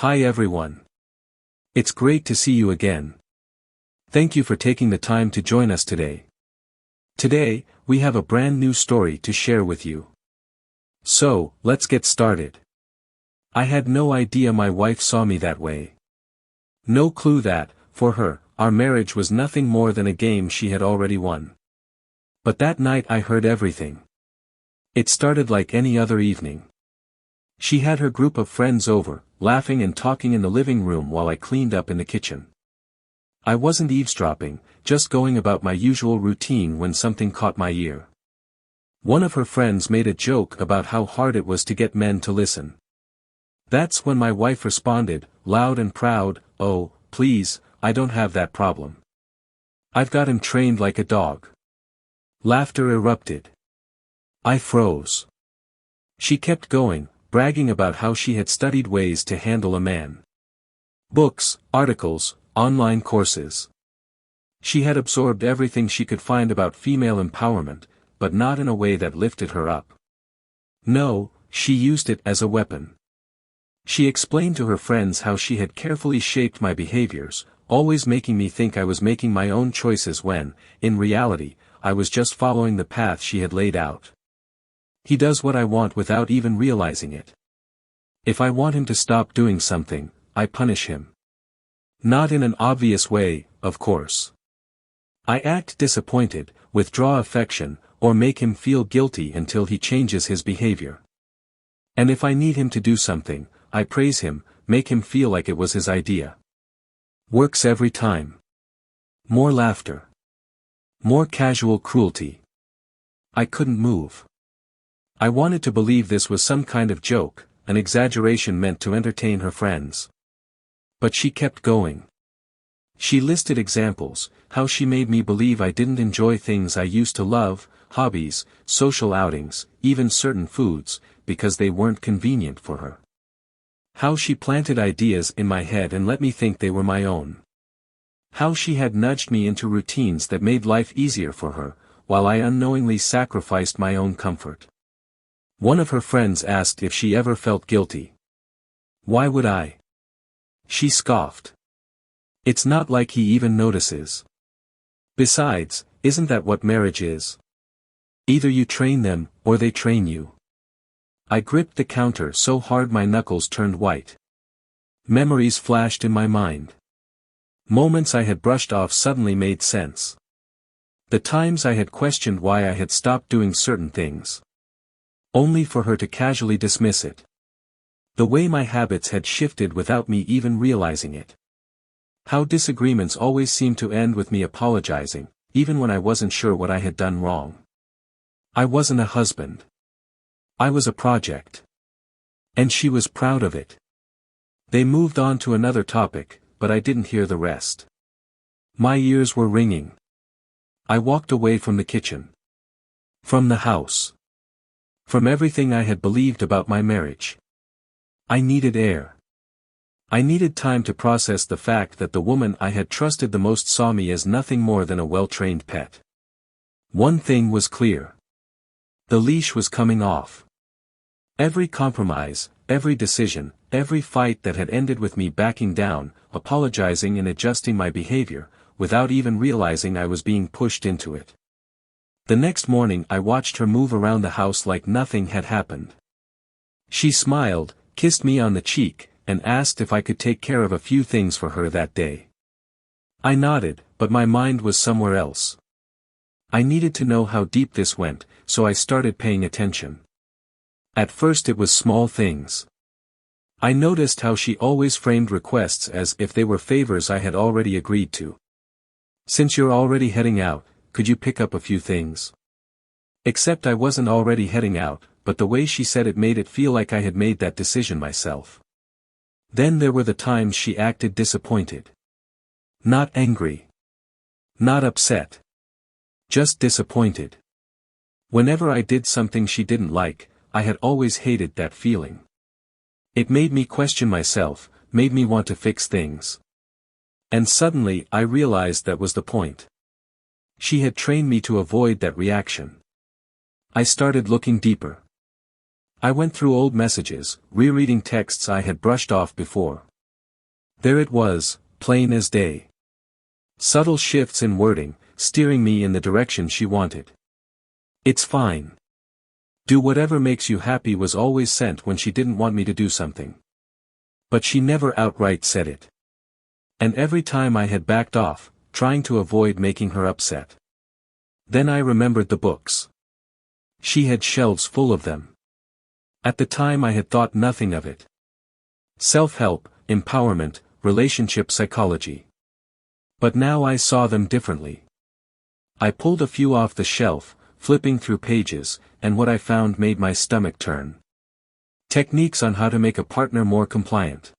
Hi everyone. It's great to see you again. Thank you for taking the time to join us today. Today, we have a brand new story to share with you. So, let's get started. I had no idea my wife saw me that way. No clue that, for her, our marriage was nothing more than a game she had already won. But that night I heard everything. It started like any other evening. She had her group of friends over, laughing and talking in the living room while I cleaned up in the kitchen. I wasn't eavesdropping, just going about my usual routine when something caught my ear. One of her friends made a joke about how hard it was to get men to listen. That's when my wife responded, loud and proud, "Oh, please, I don't have that problem. I've got him trained like a dog." Laughter erupted. I froze. She kept going, bragging about how she had studied ways to handle a man. Books, articles, online courses. She had absorbed everything she could find about female empowerment, but not in a way that lifted her up. No, she used it as a weapon. She explained to her friends how she had carefully shaped my behaviors, always making me think I was making my own choices when, in reality, I was just following the path she had laid out. He does what I want without even realizing it. If I want him to stop doing something, I punish him. Not in an obvious way, of course. I act disappointed, withdraw affection, or make him feel guilty until he changes his behavior. And if I need him to do something, I praise him, make him feel like it was his idea. Works every time. More laughter. More casual cruelty. I couldn't move. I wanted to believe this was some kind of joke, an exaggeration meant to entertain her friends. But she kept going. She listed examples, how she made me believe I didn't enjoy things I used to love, hobbies, social outings, even certain foods, because they weren't convenient for her. How she planted ideas in my head and let me think they were my own. How she had nudged me into routines that made life easier for her, while I unknowingly sacrificed my own comfort. One of her friends asked if she ever felt guilty. Why would I? She scoffed. It's not like he even notices. Besides, isn't that what marriage is? Either you train them, or they train you. I gripped the counter so hard my knuckles turned white. Memories flashed in my mind. Moments I had brushed off suddenly made sense. The times I had questioned why I had stopped doing certain things. Only for her to casually dismiss it. The way my habits had shifted without me even realizing it. How disagreements always seemed to end with me apologizing, even when I wasn't sure what I had done wrong. I wasn't a husband. I was a project. And she was proud of it. They moved on to another topic, but I didn't hear the rest. My ears were ringing. I walked away from the kitchen. From the house. From everything I had believed about my marriage. I needed air. I needed time to process the fact that the woman I had trusted the most saw me as nothing more than a well-trained pet. One thing was clear. The leash was coming off. Every compromise, every decision, every fight that had ended with me backing down, apologizing and adjusting my behavior, without even realizing I was being pushed into it. The next morning I watched her move around the house like nothing had happened. She smiled, kissed me on the cheek, and asked if I could take care of a few things for her that day. I nodded, but my mind was somewhere else. I needed to know how deep this went, so I started paying attention. At first it was small things. I noticed how she always framed requests as if they were favors I had already agreed to. "Since you're already heading out, could you pick up a few things?" Except I wasn't already heading out, but the way she said it made it feel like I had made that decision myself. Then there were the times she acted disappointed. Not angry. Not upset. Just disappointed. Whenever I did something she didn't like, I had always hated that feeling. It made me question myself, made me want to fix things. And suddenly I realized that was the point. She had trained me to avoid that reaction. I started looking deeper. I went through old messages, rereading texts I had brushed off before, There it was, plain as day. Subtle shifts in wording, steering me in the direction she wanted. "It's fine. Do whatever makes you happy" was always sent when she didn't want me to do something. But she never outright said it. And every time I had backed off, trying to avoid making her upset. Then I remembered the books. She had shelves full of them. At the time I had thought nothing of it. Self-help, empowerment, relationship psychology. But now I saw them differently. I pulled a few off the shelf, flipping through pages, and what I found made my stomach turn. Techniques on how to make a partner more compliant.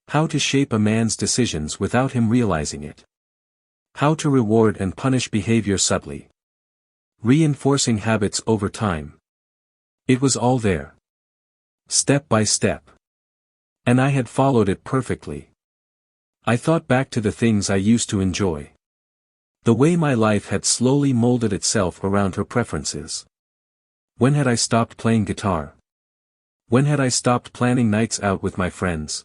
How to shape a man's decisions without him realizing it. How to reward and punish behavior subtly. Reinforcing habits over time. It was all there. Step by step. And I had followed it perfectly. I thought back to the things I used to enjoy. The way my life had slowly molded itself around her preferences. When had I stopped playing guitar? When had I stopped planning nights out with my friends?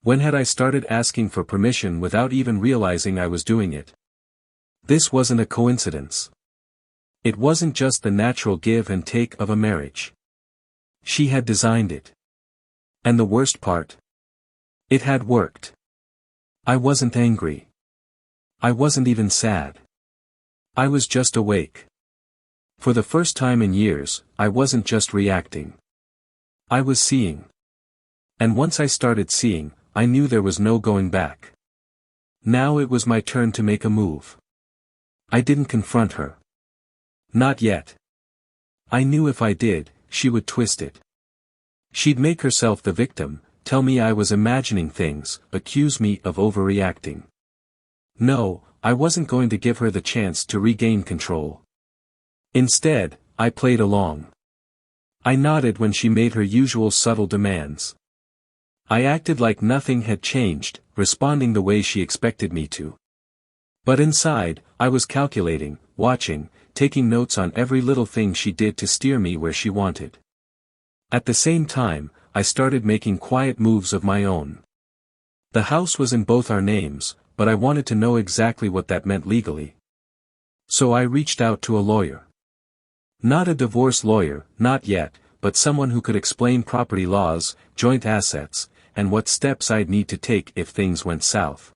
When had I started asking for permission without even realizing I was doing it? This wasn't a coincidence. It wasn't just the natural give and take of a marriage. She had designed it. And the worst part? It had worked. I wasn't angry. I wasn't even sad. I was just awake. For the first time in years, I wasn't just reacting. I was seeing. And once I started seeing, I knew there was no going back. Now it was my turn to make a move. I didn't confront her. Not yet. I knew if I did, she would twist it. She'd make herself the victim, tell me I was imagining things, accuse me of overreacting. No, I wasn't going to give her the chance to regain control. Instead, I played along. I nodded when she made her usual subtle demands. I acted like nothing had changed, responding the way she expected me to. But inside, I was calculating, watching, taking notes on every little thing she did to steer me where she wanted. At the same time, I started making quiet moves of my own. The house was in both our names, but I wanted to know exactly what that meant legally. So I reached out to a lawyer. Not a divorce lawyer, not yet, but someone who could explain property laws, joint assets, and what steps I'd need to take if things went south.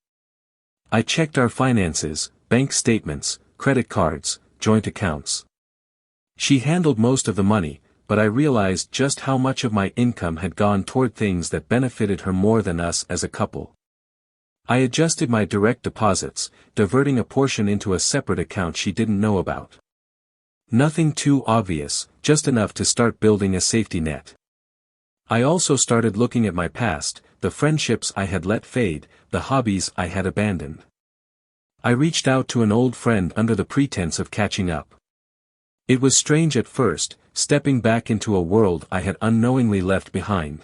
I checked our finances, bank statements, credit cards, joint accounts. She handled most of the money, but I realized just how much of my income had gone toward things that benefited her more than us as a couple. I adjusted my direct deposits, diverting a portion into a separate account she didn't know about. Nothing too obvious, just enough to start building a safety net. I also started looking at my past, the friendships I had let fade, the hobbies I had abandoned. I reached out to an old friend under the pretense of catching up. It was strange at first, stepping back into a world I had unknowingly left behind.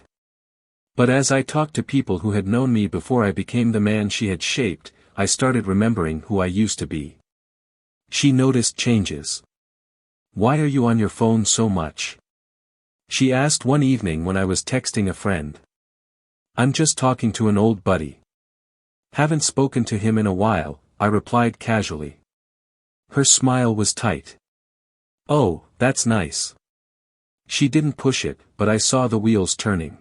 But as I talked to people who had known me before I became the man she had shaped, I started remembering who I used to be. She noticed changes. "Why are you on your phone so much?" she asked one evening when I was texting a friend. "I'm just talking to an old buddy. Haven't spoken to him in a while," I replied casually. Her smile was tight. "Oh, that's nice." She didn't push it, but I saw the wheels turning.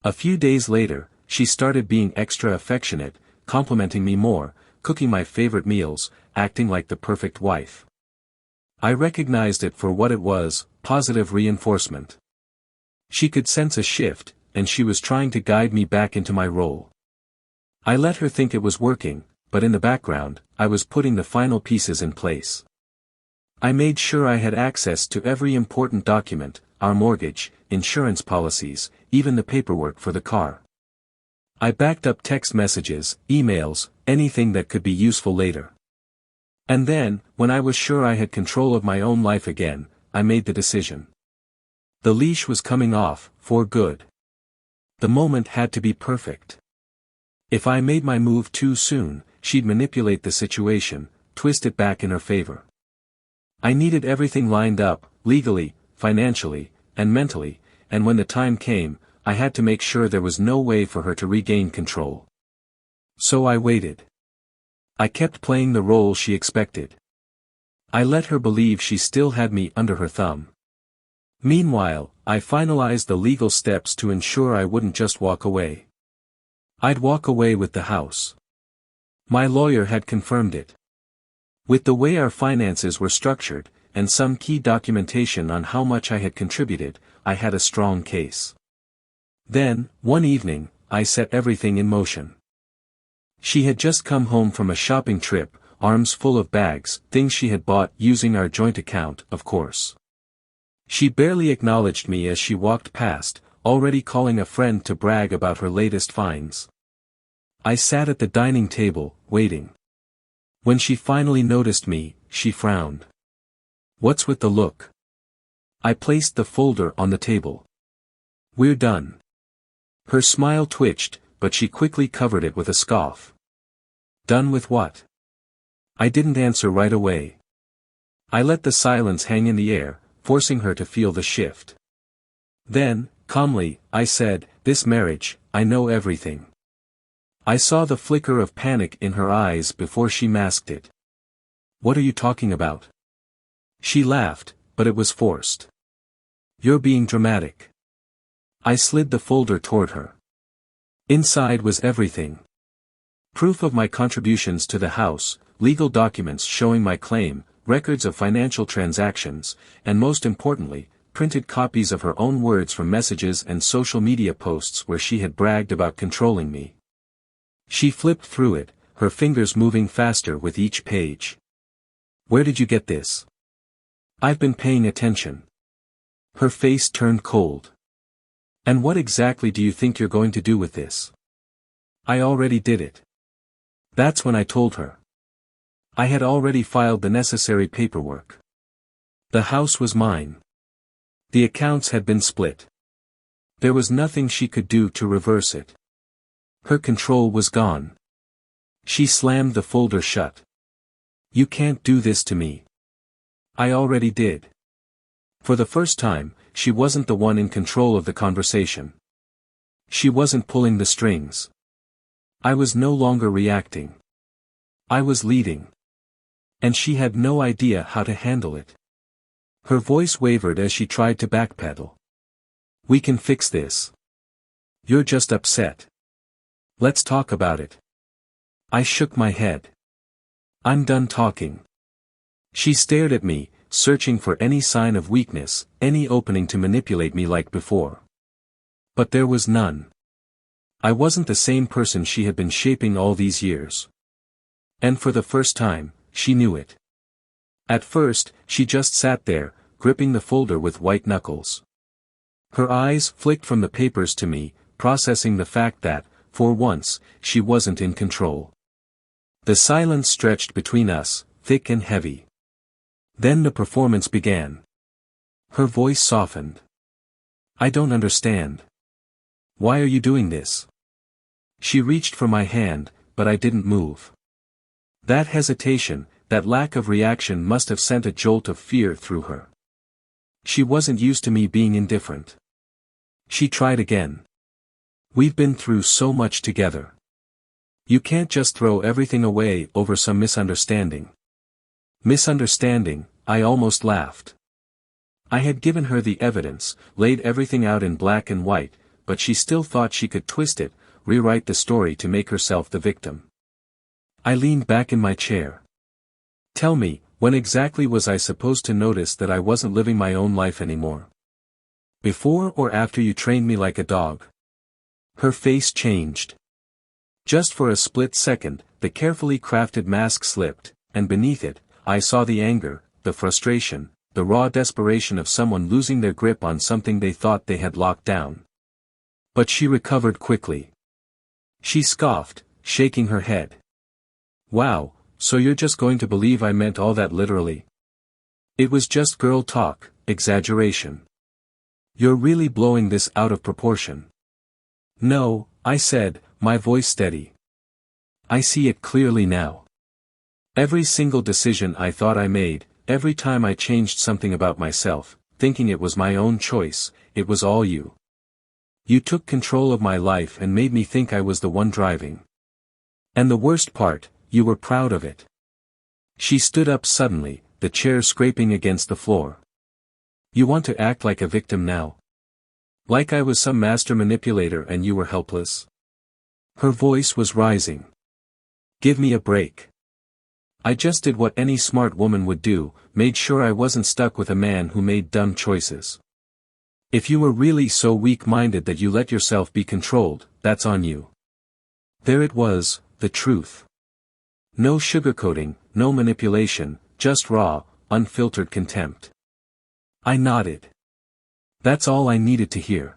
A few days later, she started being extra affectionate, complimenting me more, cooking my favorite meals, acting like the perfect wife. I recognized it for what it was, positive reinforcement. She could sense a shift, and she was trying to guide me back into my role. I let her think it was working, but in the background, I was putting the final pieces in place. I made sure I had access to every important document, our mortgage, insurance policies, even the paperwork for the car. I backed up text messages, emails, anything that could be useful later. And then, when I was sure I had control of my own life again, I made the decision. The leash was coming off, for good. The moment had to be perfect. If I made my move too soon, she'd manipulate the situation, twist it back in her favor. I needed everything lined up, legally, financially, and mentally, and when the time came, I had to make sure there was no way for her to regain control. So I waited. I kept playing the role she expected. I let her believe she still had me under her thumb. Meanwhile, I finalized the legal steps to ensure I wouldn't just walk away. I'd walk away with the house. My lawyer had confirmed it. With the way our finances were structured, and some key documentation on how much I had contributed, I had a strong case. Then, one evening, I set everything in motion. She had just come home from a shopping trip, arms full of bags, things she had bought using our joint account, of course. She barely acknowledged me as she walked past, already calling a friend to brag about her latest finds. I sat at the dining table, waiting. When she finally noticed me, she frowned. "What's with the look?" I placed the folder on the table. "We're done." Her smile twitched, but she quickly covered it with a scoff. "Done with what?" I didn't answer right away. I let the silence hang in the air, forcing her to feel the shift. Then, calmly, I said, "This marriage, I know everything." I saw the flicker of panic in her eyes before she masked it. "What are you talking about?" She laughed, but it was forced. "You're being dramatic." I slid the folder toward her. Inside was everything. Proof of my contributions to the house, legal documents showing my claim, records of financial transactions, and most importantly, printed copies of her own words from messages and social media posts where she had bragged about controlling me. She flipped through it, her fingers moving faster with each page. "Where did you get this?" "I've been paying attention." Her face turned cold. "And what exactly do you think you're going to do with this?" "I already did it." That's when I told her. I had already filed the necessary paperwork. The house was mine. The accounts had been split. There was nothing she could do to reverse it. Her control was gone. She slammed the folder shut. "You can't do this to me." I already did. For the first time, she wasn't the one in control of the conversation. She wasn't pulling the strings. I was no longer reacting. I was leading. And she had no idea how to handle it. Her voice wavered as she tried to backpedal. "We can fix this. You're just upset. Let's talk about it." I shook my head. "I'm done talking." She stared at me, searching for any sign of weakness, any opening to manipulate me like before. But there was none. I wasn't the same person she had been shaping all these years. And for the first time, she knew it. At first, she just sat there, gripping the folder with white knuckles. Her eyes flicked from the papers to me, processing the fact that, for once, she wasn't in control. The silence stretched between us, thick and heavy. Then the performance began. Her voice softened. "I don't understand. Why are you doing this?" She reached for my hand, but I didn't move. That hesitation, that lack of reaction must have sent a jolt of fear through her. She wasn't used to me being indifferent. She tried again. "We've been through so much together. You can't just throw everything away over some misunderstanding." Misunderstanding, I almost laughed. I had given her the evidence, laid everything out in black and white, but she still thought she could twist it, rewrite the story to make herself the victim. I leaned back in my chair. "Tell me, when exactly was I supposed to notice that I wasn't living my own life anymore? Before or after you trained me like a dog?" Her face changed. Just for a split second, the carefully crafted mask slipped, and beneath it, I saw the anger, the frustration, the raw desperation of someone losing their grip on something they thought they had locked down. But she recovered quickly. She scoffed, shaking her head. "Wow, so you're just going to believe I meant all that literally? It was just girl talk, exaggeration. You're really blowing this out of proportion." "No," I said, my voice steady. "I see it clearly now. Every single decision I thought I made, every time I changed something about myself, thinking it was my own choice, it was all you. You took control of my life and made me think I was the one driving. And the worst part, you were proud of it. She stood up suddenly, the chair scraping against the floor. You want to act like a victim now? Like I was some master manipulator and you were helpless? Her voice was rising. Give me a break. I just did what any smart woman would do, made sure I wasn't stuck with a man who made dumb choices. If you were really so weak-minded that you let yourself be controlled, that's on you. There it was, the truth. No sugarcoating, no manipulation, just raw, unfiltered contempt. I nodded. That's all I needed to hear.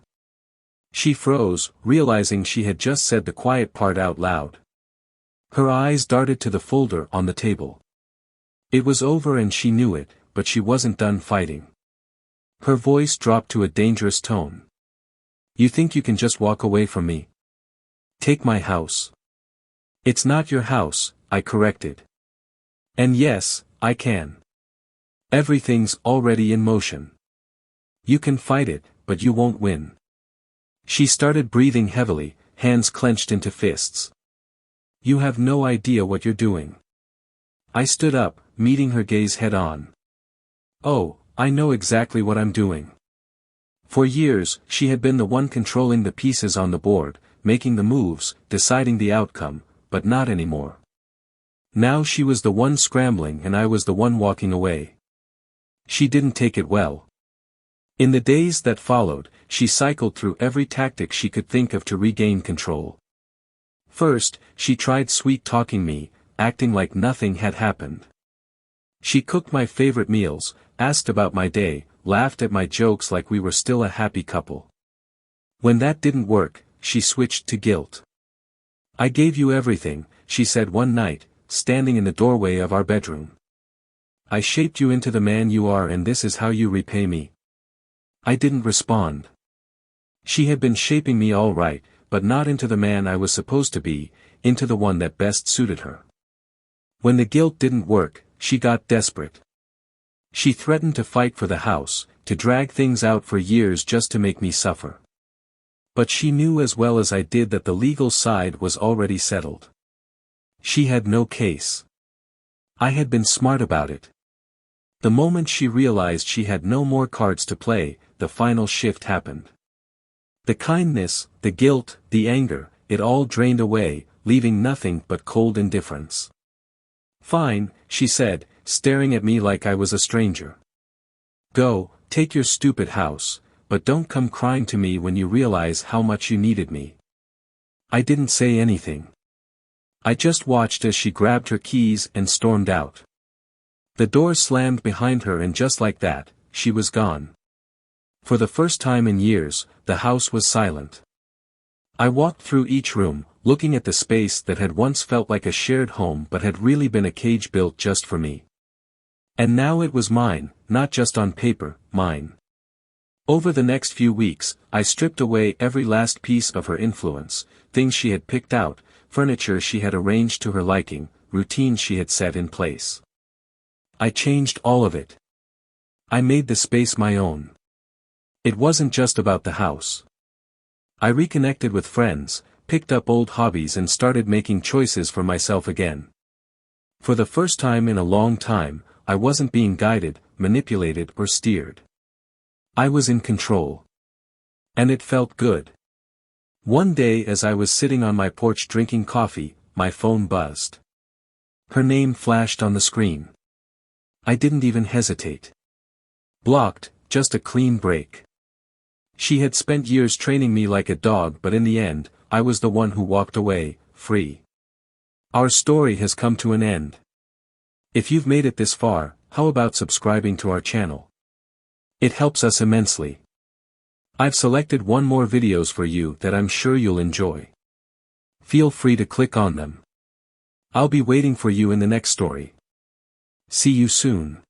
She froze, realizing she had just said the quiet part out loud. Her eyes darted to the folder on the table. It was over and she knew it, but she wasn't done fighting. Her voice dropped to a dangerous tone. You think you can just walk away from me? Take my house. It's not your house, I corrected. And yes, I can. Everything's already in motion. You can fight it, but you won't win. She started breathing heavily, hands clenched into fists. You have no idea what you're doing. I stood up, meeting her gaze head-on. Oh, I know exactly what I'm doing. For years, she had been the one controlling the pieces on the board, making the moves, deciding the outcome, but not anymore. Now she was the one scrambling and I was the one walking away. She didn't take it well. In the days that followed, she cycled through every tactic she could think of to regain control. First, she tried sweet-talking me, acting like nothing had happened. She cooked my favorite meals, asked about my day, laughed at my jokes like we were still a happy couple. When that didn't work, she switched to guilt. I gave you everything, she said one night, standing in the doorway of our bedroom. I shaped you into the man you are and this is how you repay me. I didn't respond. She had been shaping me all right, but not into the man I was supposed to be, into the one that best suited her. When the guilt didn't work, she got desperate. She threatened to fight for the house, to drag things out for years just to make me suffer. But she knew as well as I did that the legal side was already settled. She had no case. I had been smart about it. The moment she realized she had no more cards to play, the final shift happened. The kindness, the guilt, the anger, it all drained away, leaving nothing but cold indifference. Fine, she said, staring at me like I was a stranger. Go, take your stupid house, but don't come crying to me when you realize how much you needed me. I didn't say anything. I just watched as she grabbed her keys and stormed out. The door slammed behind her and just like that, she was gone. For the first time in years, the house was silent. I walked through each room, looking at the space that had once felt like a shared home but had really been a cage built just for me. And now it was mine, not just on paper, mine. Over the next few weeks, I stripped away every last piece of her influence, things she had picked out, furniture she had arranged to her liking, routines she had set in place. I changed all of it. I made the space my own. It wasn't just about the house. I reconnected with friends, picked up old hobbies and started making choices for myself again. For the first time in a long time, I wasn't being guided, manipulated or steered. I was in control. And it felt good. One day as I was sitting on my porch drinking coffee, my phone buzzed. Her name flashed on the screen. I didn't even hesitate. Blocked, just a clean break. She had spent years training me like a dog but in the end, I was the one who walked away, free. Our story has come to an end. If you've made it this far, how about subscribing to our channel? It helps us immensely. I've selected one more videos for you that I'm sure you'll enjoy. Feel free to click on them. I'll be waiting for you in the next story. See you soon.